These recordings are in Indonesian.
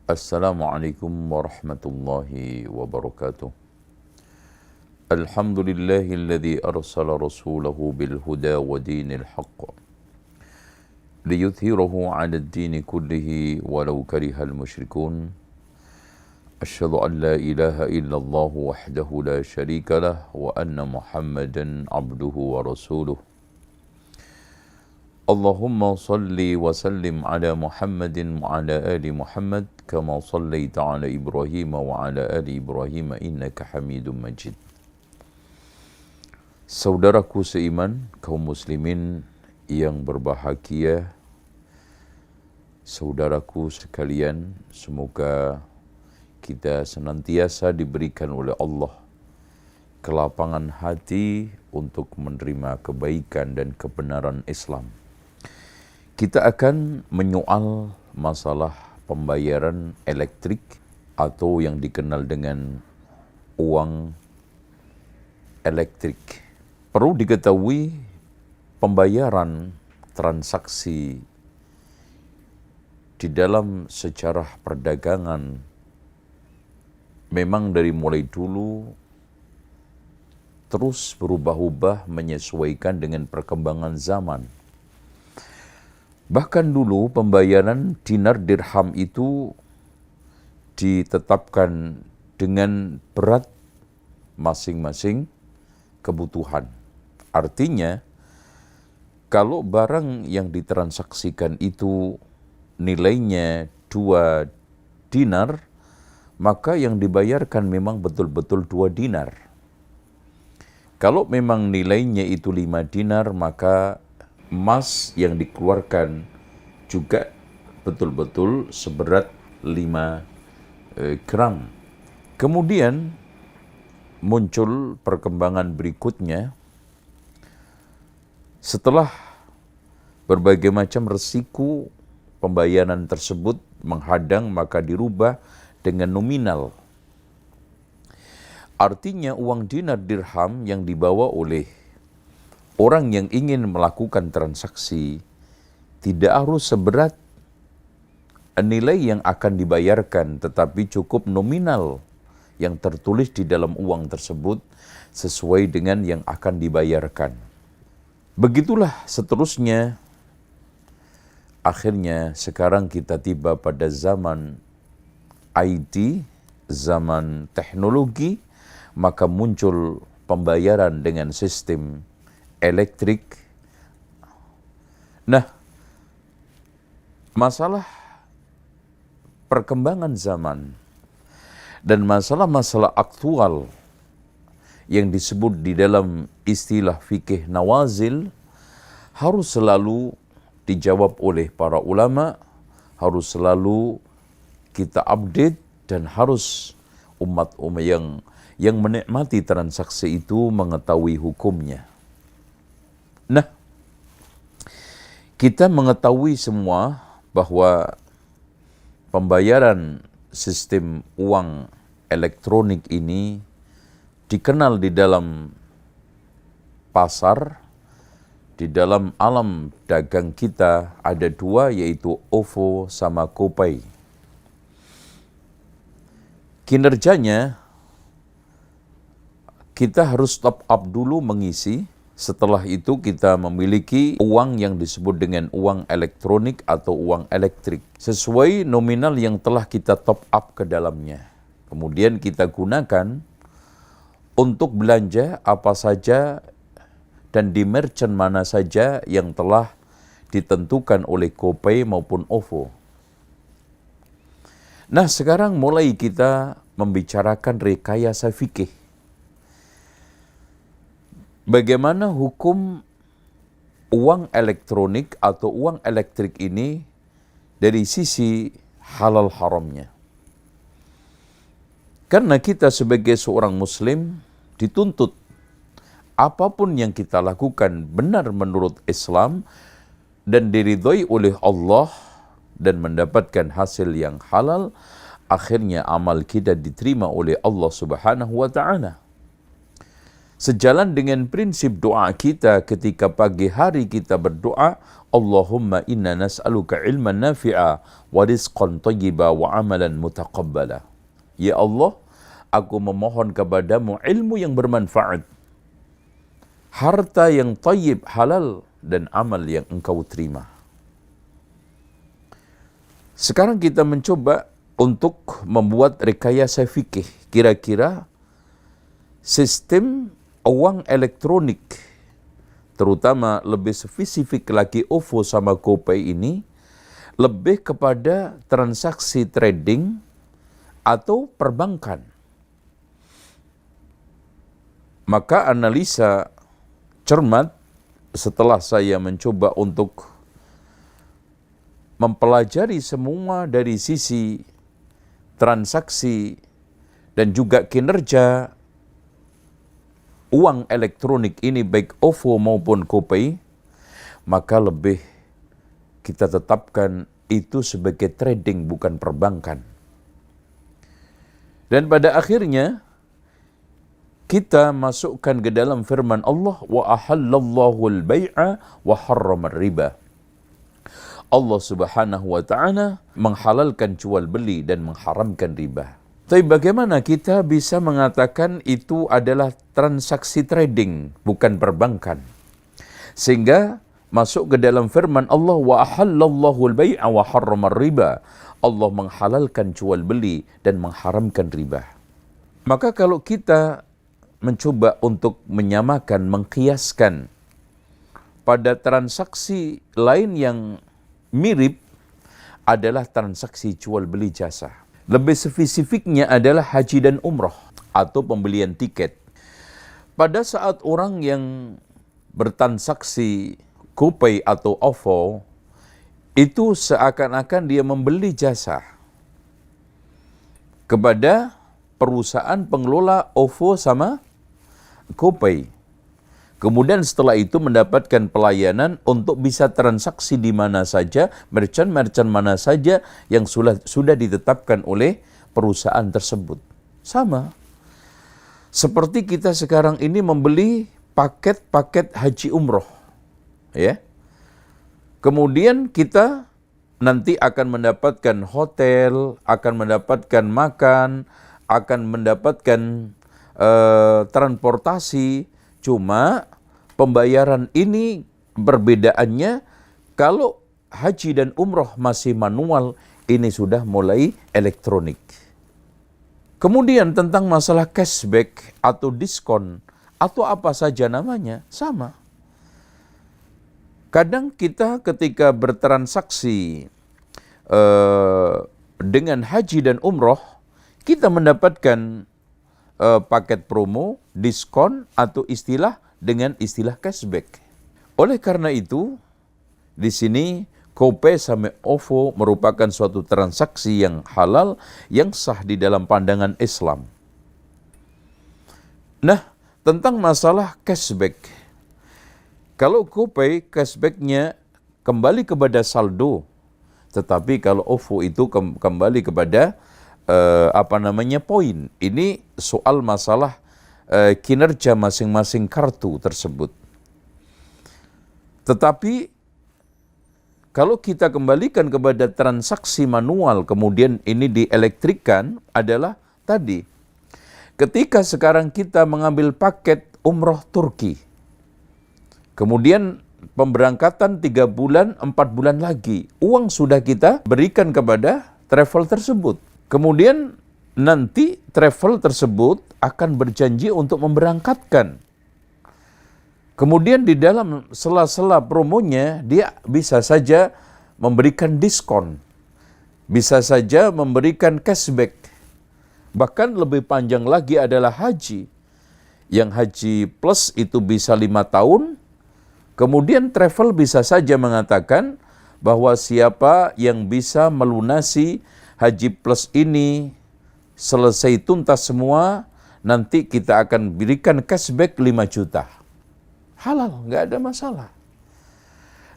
Assalamualaikum warahmatullahi wabarakatuh. Alhamdulillahilladzi arsala rasulahu bil huda wa dinil haqq liyudhhirahu 'ala ad-dini kullihi walau karihal musyrikun. Asyhadu an la ilaha illallah wahdahu la syarika lah wa anna Muhammadan 'abduhu wa rasuluh. Allahumma salli wa sallim ala Muhammadin wa ala ali Muhammad kama sallaita ala Ibrahim wa ala ali Ibrahim innaka Hamidum Majid. Saudaraku seiman, kaum muslimin yang berbahagia, saudaraku sekalian, semoga kita senantiasa diberikan oleh Allah kelapangan hati untuk menerima kebaikan dan kebenaran Islam. Kita akan menyoal masalah pembayaran elektrik atau yang dikenal dengan uang elektrik. Perlu diketahui pembayaran transaksi di dalam sejarah perdagangan memang dari mulai dulu terus berubah-ubah menyesuaikan dengan perkembangan zaman. Bahkan dulu pembayaran dinar dirham itu ditetapkan dengan berat masing-masing kebutuhan. Artinya, kalau barang yang ditransaksikan itu nilainya 2 dinar, maka yang dibayarkan memang betul-betul 2 dinar. Kalau memang nilainya itu 5 dinar, maka emas yang dikeluarkan juga betul-betul seberat 5 gram. Kemudian muncul perkembangan berikutnya setelah berbagai macam resiko pembayaran tersebut menghadang, maka dirubah dengan nominal. Artinya uang dinar dirham yang dibawa oleh orang yang ingin melakukan transaksi tidak harus seberat nilai yang akan dibayarkan, tetapi cukup nominal yang tertulis di dalam uang tersebut sesuai dengan yang akan dibayarkan. Begitulah seterusnya. Akhirnya sekarang kita tiba pada zaman IT, zaman teknologi, maka muncul pembayaran dengan sistem elektrik. Nah, masalah perkembangan zaman dan masalah-masalah aktual yang disebut di dalam istilah fikih nawazil harus selalu dijawab oleh para ulama, harus selalu kita update, dan harus umat yang menikmati transaksi itu mengetahui hukumnya. Nah, kita mengetahui semua bahwa pembayaran sistem uang elektronik ini dikenal di dalam pasar, di dalam alam dagang kita ada 2, yaitu OVO sama GoPay. Kinerjanya kita harus top up dulu mengisi. Setelah itu kita memiliki uang yang disebut dengan uang elektronik atau uang elektrik sesuai nominal yang telah kita top up ke dalamnya. Kemudian kita gunakan untuk belanja apa saja dan di merchant mana saja yang telah ditentukan oleh GoPay maupun OVO. Nah, sekarang mulai kita membicarakan rekayasa fikih. Bagaimana hukum uang elektronik atau uang elektrik ini dari sisi halal haramnya? Karena kita sebagai seorang muslim dituntut apapun yang kita lakukan benar menurut Islam dan diridhoi oleh Allah dan mendapatkan hasil yang halal, akhirnya amal kita diterima oleh Allah Subhanahu wa ta'ala. Sejalan dengan prinsip doa kita ketika pagi hari kita berdoa, Allahumma inna nas'aluka ilman nafi'a wa rizqan thayyiba wa amalan mutaqabbala. Ya Allah, aku memohon kepadamu ilmu yang bermanfaat, harta yang thayyib, halal, dan amal yang engkau terima. Sekarang kita mencoba untuk membuat rekayasa fikih. Kira-kira sistem uang elektronik, terutama lebih spesifik lagi OVO sama GoPay ini, lebih kepada transaksi trading atau perbankan. Maka analisa cermat setelah saya mencoba untuk mempelajari semua dari sisi transaksi dan juga kinerja uang elektronik ini, baik OVO maupun GoPay, maka lebih kita tetapkan itu sebagai trading, bukan perbankan. Dan pada akhirnya kita masukkan ke dalam firman Allah, wa ahallallahu al-bai'a wa harrama riba. Allah Subhanahu wa taala menghalalkan jual beli dan mengharamkan riba. Tapi bagaimana kita bisa mengatakan itu adalah transaksi trading, bukan perbankan? Sehingga masuk ke dalam firman Allah, wa ahallallahu al-bai'a wa harrama riba. Allah menghalalkan jual beli dan mengharamkan riba. Maka kalau kita mencoba untuk menyamakan, mengkiaskan pada transaksi lain yang mirip adalah transaksi jual beli jasa. Lebih spesifiknya adalah haji dan umroh atau pembelian tiket. Pada saat orang yang bertransaksi GoPay atau OVO, itu seakan-akan dia membeli jasa kepada perusahaan pengelola OVO sama GoPay. Kemudian setelah itu mendapatkan pelayanan untuk bisa transaksi di mana saja, merchant-merchant mana saja yang sudah ditetapkan oleh perusahaan tersebut. Sama. Seperti kita sekarang ini membeli paket-paket haji umroh. Ya. Kemudian kita nanti akan mendapatkan hotel, akan mendapatkan makan, akan mendapatkan transportasi. Cuma pembayaran ini perbedaannya, kalau haji dan umroh masih manual, ini sudah mulai elektronik. Kemudian tentang masalah cashback atau diskon atau apa saja namanya, sama. Kadang kita ketika bertransaksi dengan haji dan umroh, kita mendapatkan paket promo, diskon, atau dengan istilah cashback. Oleh karena itu, di sini GoPay sama OVO merupakan suatu transaksi yang halal, yang sah di dalam pandangan Islam. Nah, tentang masalah cashback. Kalau GoPay cashbacknya kembali kepada saldo, tetapi kalau OVO itu kembali kepada poin. Ini soal masalah kinerja masing-masing kartu tersebut. Tetapi kalau kita kembalikan kepada transaksi manual, kemudian ini dielektrikkan, adalah tadi. Ketika sekarang kita mengambil paket umroh Turki, kemudian pemberangkatan 3 bulan, 4 bulan lagi, uang sudah kita berikan kepada travel tersebut. Kemudian nanti travel tersebut akan berjanji untuk memberangkatkan. Kemudian di dalam sela-sela promonya, dia bisa saja memberikan diskon, bisa saja memberikan cashback. Bahkan lebih panjang lagi adalah haji. Yang haji plus itu bisa 5 tahun, kemudian travel bisa saja mengatakan bahwa siapa yang bisa melunasi haji plus ini selesai tuntas semua, nanti kita akan berikan cashback 5 juta. Halal, nggak ada masalah.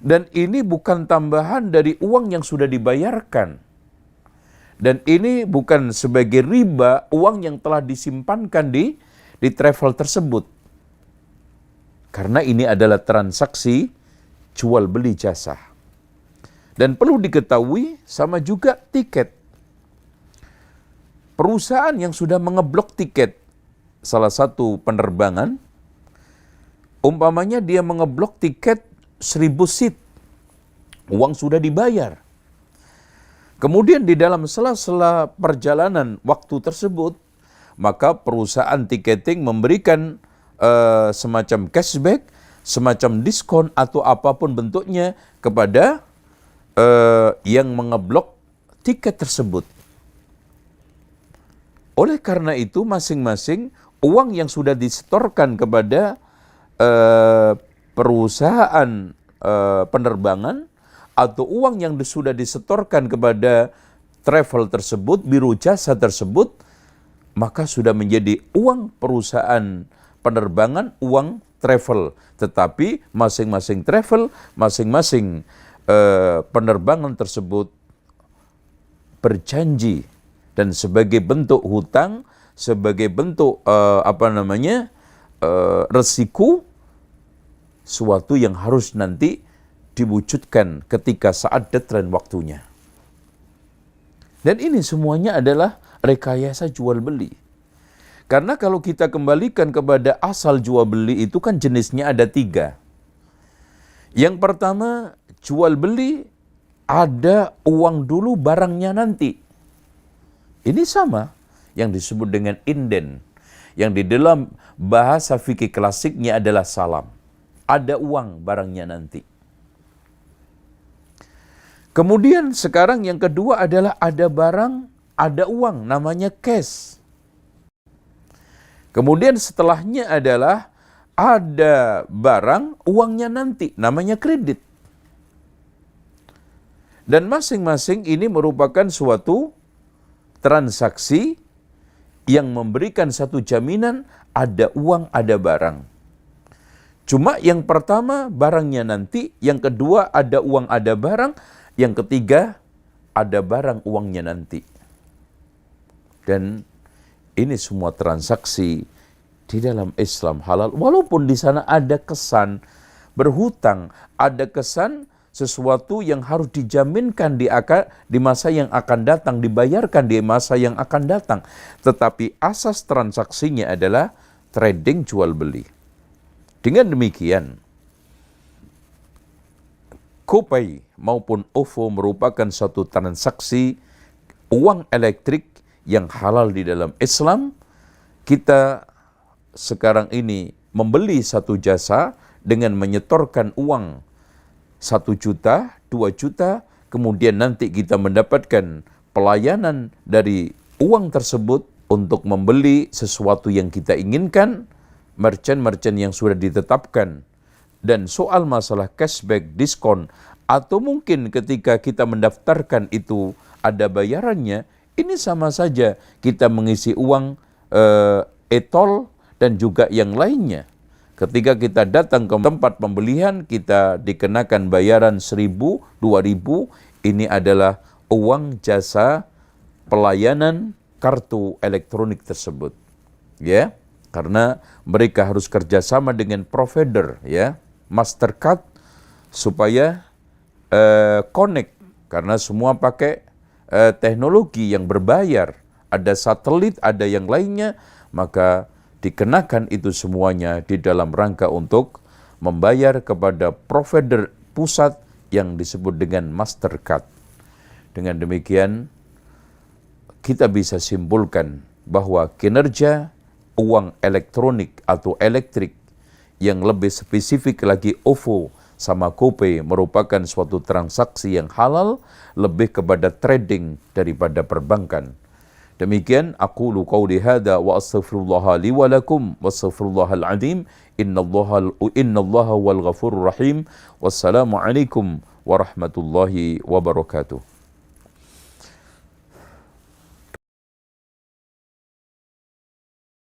Dan ini bukan tambahan dari uang yang sudah dibayarkan. Dan ini bukan sebagai riba uang yang telah disimpankan di travel tersebut. Karena ini adalah transaksi jual beli jasa. Dan perlu diketahui sama juga tiket. Perusahaan yang sudah mengeblok tiket salah satu penerbangan, umpamanya dia mengeblok tiket 1000 seat, uang sudah dibayar. Kemudian di dalam sela-sela perjalanan waktu tersebut, maka perusahaan tiketing memberikan semacam cashback, semacam diskon atau apapun bentuknya kepada yang mengeblok tiket tersebut. Oleh karena itu masing-masing uang yang sudah disetorkan kepada perusahaan penerbangan atau uang yang sudah disetorkan kepada travel tersebut, biro jasa tersebut, maka sudah menjadi uang perusahaan penerbangan, uang travel. Tetapi masing-masing travel, masing-masing penerbangan tersebut berjanji dan sebagai bentuk hutang, sebagai bentuk resiko, suatu yang harus nanti diwujudkan ketika saat deadline waktunya. Dan ini semuanya adalah rekayasa jual beli. Karena kalau kita kembalikan kepada asal jual beli itu kan jenisnya ada 3. Yang pertama, jual beli ada uang dulu, barangnya nanti. Ini sama yang disebut dengan inden, yang di dalam bahasa fikih klasiknya adalah salam. Ada uang, barangnya nanti. Kemudian sekarang yang kedua adalah ada barang, ada uang, namanya cash. Kemudian setelahnya adalah ada barang, uangnya nanti, namanya kredit. Dan masing-masing ini merupakan suatu transaksi yang memberikan satu jaminan, ada uang, ada barang. Cuma yang pertama barangnya nanti, yang kedua ada uang, ada barang, yang ketiga ada barang, uangnya nanti. Dan ini semua transaksi di dalam Islam halal, walaupun di sana ada kesan berhutang, ada kesan sesuatu yang harus dijaminkan di masa yang akan datang, dibayarkan di masa yang akan datang. Tetapi asas transaksinya adalah trading jual beli. Dengan demikian, GoPay maupun OVO merupakan satu transaksi uang elektrik yang halal di dalam Islam. Kita sekarang ini membeli satu jasa dengan menyetorkan uang 1 juta, 2 juta, kemudian nanti kita mendapatkan pelayanan dari uang tersebut untuk membeli sesuatu yang kita inginkan, merchant-merchant yang sudah ditetapkan. Dan soal masalah cashback, diskon, atau mungkin ketika kita mendaftarkan itu ada bayarannya, ini sama saja kita mengisi uang e-tol dan juga yang lainnya. Ketika kita datang ke tempat pembelian, kita dikenakan bayaran 1.000, 2.000, ini adalah uang jasa pelayanan kartu elektronik tersebut. Ya, karena mereka harus kerjasama dengan provider, ya, Mastercard, supaya connect, karena semua pakai teknologi yang berbayar, ada satelit, ada yang lainnya, maka dikenakan itu semuanya di dalam rangka untuk membayar kepada provider pusat yang disebut dengan Mastercard. Dengan demikian, kita bisa simpulkan bahwa kinerja uang elektronik atau elektrik yang lebih spesifik lagi OVO sama GoPay merupakan suatu transaksi yang halal, lebih kepada trading daripada perbankan. Demikian aqulu qauli hadza wa astaghfirullah li wa lakum wastaghfirullahal azim innallaha wal ghafurur rahim. Wassalamu alaikum warahmatullahi wabarakatuh.